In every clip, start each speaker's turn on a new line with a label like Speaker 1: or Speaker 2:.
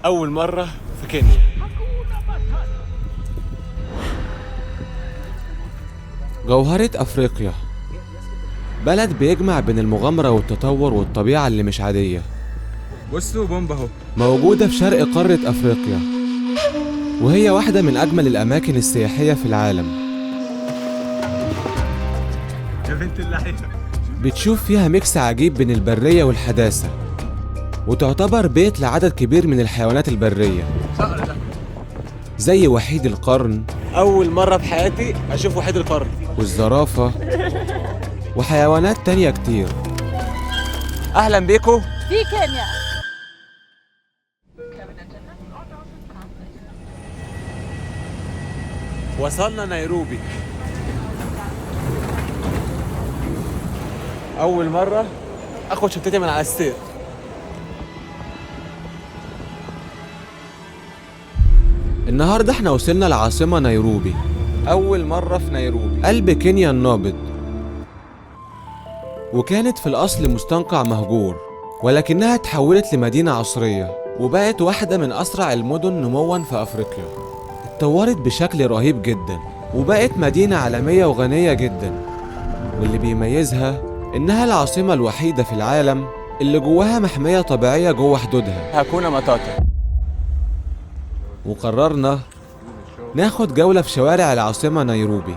Speaker 1: أول مرة في كينيا. جوهرة أفريقيا، بلد بيجمع بين المغامرة والتطور والطبيعة اللي مش عادية.
Speaker 2: بصوا بومبا اهو،
Speaker 1: موجودة في شرق قارة أفريقيا، وهي واحدة من أجمل الأماكن السياحية في العالم.
Speaker 2: يا بنت اللعيبة.
Speaker 1: بتشوف فيها ميكس عجيب بين البرية والحداثة، وتعتبر بيت لعدد كبير من الحيوانات البرية زي وحيد القرن، أول مرة في حياتي أشوف وحيد القرن، والزرافة وحيوانات تانية كتير. أهلا بيكم
Speaker 3: في كينيا.
Speaker 1: وصلنا نيروبي. أول مرة أخد شنطتي من على السير. النهاردة احنا وصلنا العاصمة نيروبي، أول مرة في نيروبي قلب كينيا النابض، وكانت في الأصل مستنقع مهجور، ولكنها اتحولت لمدينة عصرية وبقت واحدة من أسرع المدن نمواً في أفريقيا. اتطورت بشكل رهيب جدا وبقت مدينة عالمية وغنية جدا، واللي بيميزها إنها العاصمة الوحيدة في العالم اللي جواها محمية طبيعية جوه حدودها، هاكونا ماتاتا. وقررنا ناخد جولة في شوارع العاصمة نيروبي،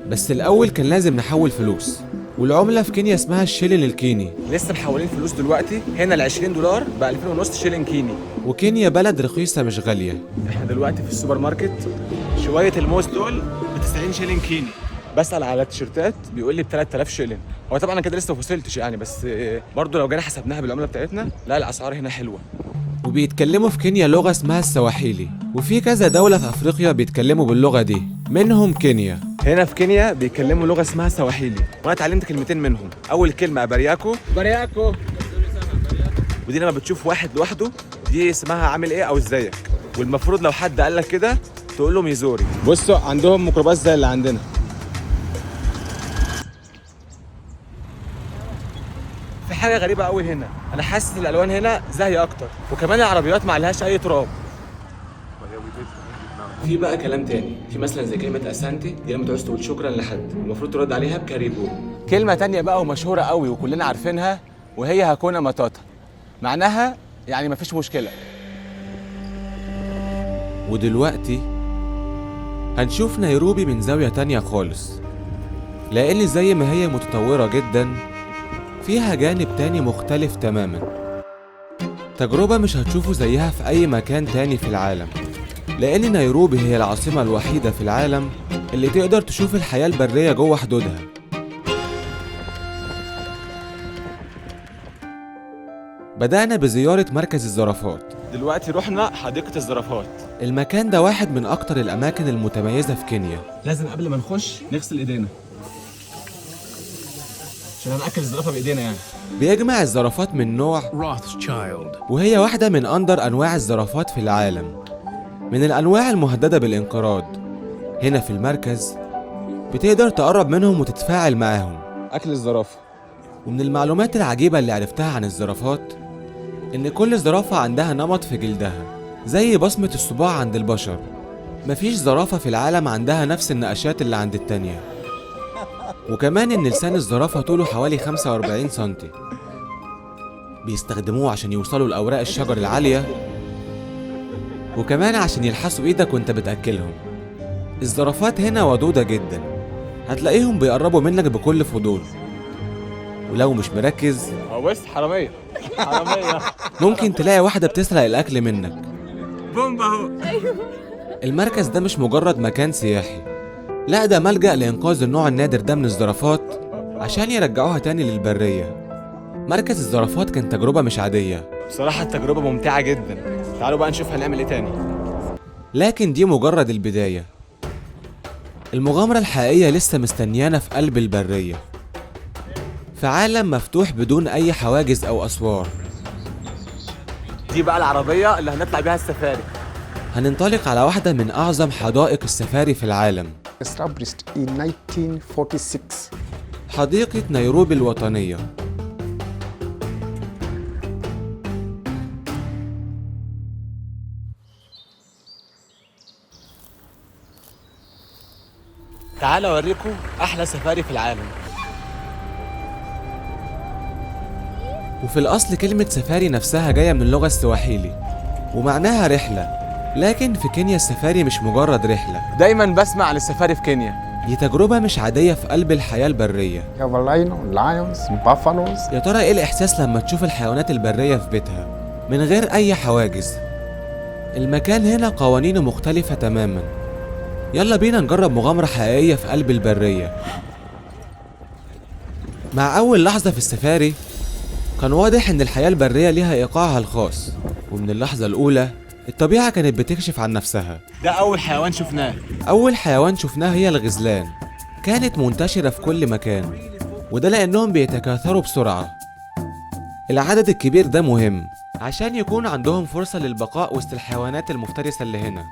Speaker 1: بس الأول كان لازم نحول فلوس، والعملة في كينيا اسمها الشيلين الكيني. لسه محولين فلوس دلوقتي، هنا ال$20 ب$2500 شيلين كيني، وكينيا بلد رخيصة مش غالية. احنا دلوقتي في السوبر ماركت، شوية الموز دول ب90 شيلين كيني. بسأل على التيشيرتات بيقول لي ب3000 شيلين. هو طبعا انا كده لسه ما وصلتش يعني، بس برضه لو جينا حسبناها بالعملة بتاعتنا، لا الأسعار هنا حلوة. وبيتكلموا في كينيا لغة اسمها السواحيلي، وفي كذا دولة في أفريقيا بيتكلموا باللغة دي، منهم كينيا. هنا في كينيا بيتكلموا لغة اسمها سواحيلي، وأنا اتعلمت كلمتين منهم. أول كلمة برياكو، ودي لما بتشوف واحد لوحده دي اسمها عامل إيه أو إزيك، والمفروض لو حد قال لك كده تقول له ميزوري. بصوا عندهم ميكروباص زي اللي عندنا. في حاجة غريبة قوي هنا، أنا حاسس الألوان هنا زاهية أكتر، وكمان العربيات ما عليهاش أي تراب. في بقى كلام تاني، في مثلا زي كلمة أسانتي، دي لما تعوز تقول شكرا لحد المفروض ترد عليها بكاريبو. كلمة تانية بقى ومشهورة قوي وكلنا عارفينها، وهي هاكونا ماتاتا، معناها يعني مفيش مشكلة. ودلوقتي هنشوف نيروبي من زاوية تانية خالص، لأن زي ما هي متطورة جدا فيها جانب تاني مختلف تماما، تجربة مش هتشوفوا زيها في أي مكان تاني في العالم، لأن نيروبي هي العاصمة الوحيدة في العالم اللي تقدر تشوف الحياة البرية جوه حدودها. بدأنا بزيارة مركز الزرافات، دلوقتي رحنا حديقة الزرافات. المكان ده واحد من أكتر الأماكن المتميزة في كينيا. لازم قبل ما نخش نغسل إيدينا عشان هنأكل الزرافة بإيدينا يعني. بيجمع الزرافات من نوع روثشايلد، وهي واحدة من أندر أنواع الزرافات في العالم، من الأنواع المهددة بالانقراض. هنا في المركز بتقدر تقرب منهم وتتفاعل معاهم. أكل الزرافة. ومن المعلومات العجيبة اللي عرفتها عن الزرافات إن كل زرافة عندها نمط في جلدها زي بصمة الصباع عند البشر. مفيش زرافة في العالم عندها نفس النقشات اللي عند التانية. وكمان إن لسان الزرافة طوله حوالي 45 سنتي، بيستخدموه عشان يوصلوا لأوراق الشجر العالية، وكمان عشان يلحسوا إيدك وإنت بتأكلهم. الزرافات هنا ودودة جدا، هتلاقيهم بيقربوا منك بكل فضول، ولو مش مركز بص حرامية ممكن تلاقي واحدة بتسرق الأكل منك.
Speaker 2: بومبا اهو.
Speaker 1: المركز ده مش مجرد مكان سياحي، لا ده ملجأ لإنقاذ النوع النادر ده من الزرافات عشان يرجعوها تاني للبرية. مركز الزرافات كان تجربة مش عادية بصراحة، التجربة ممتعة جدا. تعالوا بقى نشوف هنعمل ايه تاني. لكن دي مجرد البداية، المغامرة الحقيقية لسه مستنيانا في قلب البرية، في عالم مفتوح بدون أي حواجز أو أسوار. دي بقى العربية اللي هنطلع بيها السفاري. هننطلق على واحدة من أعظم حدائق السفاري في العالم،
Speaker 4: established in 1946.
Speaker 1: حديقة نيروبي الوطنية. تعال اوريكم احلى سفاري في العالم. وفي الاصل كلمة سفاري نفسها جاية من اللغة السواحيلي ومعناها رحلة، لكن في كينيا السفاري مش مجرد رحلة. دايما بسمع عن السفاري في كينيا، دي تجربة مش عادية في قلب الحياة البرية.
Speaker 4: You have a lion, lions, buffaloes.
Speaker 1: يا ترى ايه الاحساس لما تشوف الحيوانات البرية في بيتها من غير اي حواجز؟ المكان هنا قوانينه مختلفة تماما. يلا بينا نجرب مغامرة حقيقية في قلب البرية. مع اول لحظة في السفاري كان واضح ان الحياة البرية ليها ايقاعها الخاص، ومن اللحظة الاولى الطبيعة كانت بتكشف عن نفسها. ده اول حيوان شفناه. اول حيوان شفناه هي الغزلان. كانت منتشرة في كل مكان، وده لانهم بيتكاثروا بسرعة. العدد الكبير ده مهم عشان يكون عندهم فرصة للبقاء وسط الحيوانات المفترسة اللي هنا.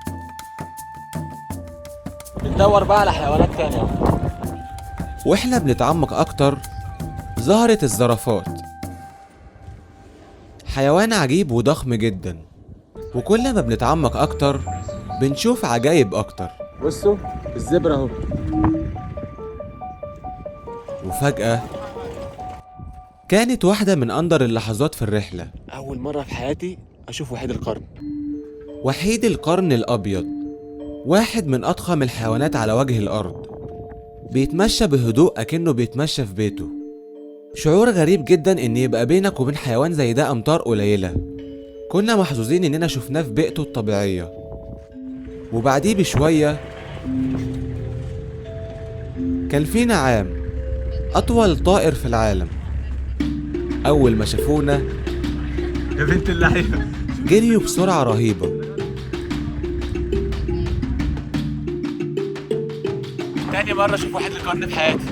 Speaker 1: بندور بقى على حيوانات تانية، واحنا بنتعمق اكتر ظهرت الزرافات. حيوان عجيب وضخم جدا، وكل ما بنتعمق اكتر بنشوف عجايب اكتر. بصوا الزبرة اهو. وفجأة كانت واحدة من أندر اللحظات في الرحلة. أول مرة في حياتي أشوف وحيد القرن. وحيد القرن الأبيض، واحد من أضخم الحيوانات على وجه الأرض، بيتمشى بهدوء أكنه بيتمشى في بيته. شعور غريب جدا إن يبقى بينك وبين حيوان زي ده أمتار قليلة. كنا محظوظين إننا شفناه في بيئته الطبيعية. وبعديه بشوية كان في نعام، أطول طائر في العالم. أول ما شافونا
Speaker 2: يا بنت اللعيبة
Speaker 1: جريوا بسرعة رهيبة. تاني مرة أشوف وحيد القرن في حياتي.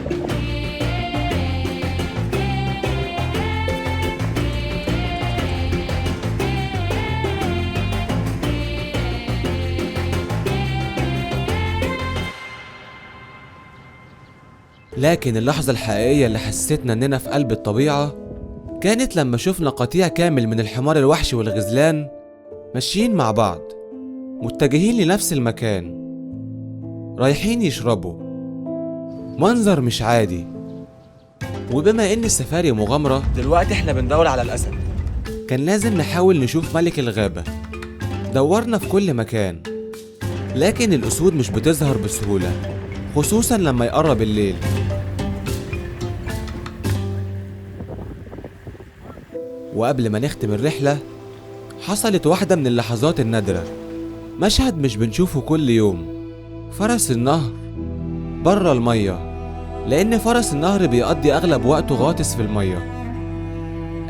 Speaker 1: لكن اللحظة الحقيقية اللي حسيتنا إننا في قلب الطبيعة كانت لما شفنا قطيع كامل من الحمار الوحشي والغزلان ماشيين مع بعض، متجهين لنفس المكان، رايحين يشربوا. منظر مش عادي. وبما إن السفاري مغامرة، دلوقتي إحنا بندور على الأسد. كان لازم نحاول نشوف ملك الغابة. دورنا في كل مكان، لكن الأسود مش بتظهر بسهولة، خصوصا لما يقرب الليل. وقبل ما نختم الرحلة حصلت واحدة من اللحظات النادرة، مشهد مش بنشوفه كل يوم. فرس النهر بره المية، لأن فرس النهر بيقضي أغلب وقته غاطس في المية.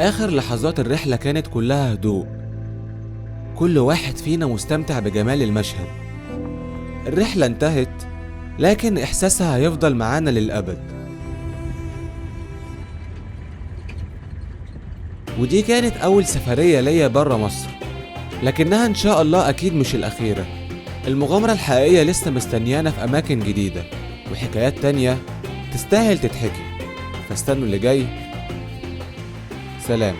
Speaker 1: آخر لحظات الرحلة كانت كلها هدوء، كل واحد فينا مستمتع بجمال المشهد. الرحلة انتهت، لكن إحساسها هيفضل معانا للأبد. ودي كانت أول سفرية ليا برا مصر، لكنها إن شاء الله أكيد مش الأخيرة. المغامرة الحقيقية لسه مستنيانا في أماكن جديدة وحكايات تانية تستاهل تتحكي، فاستنوا اللي جاي. سلام.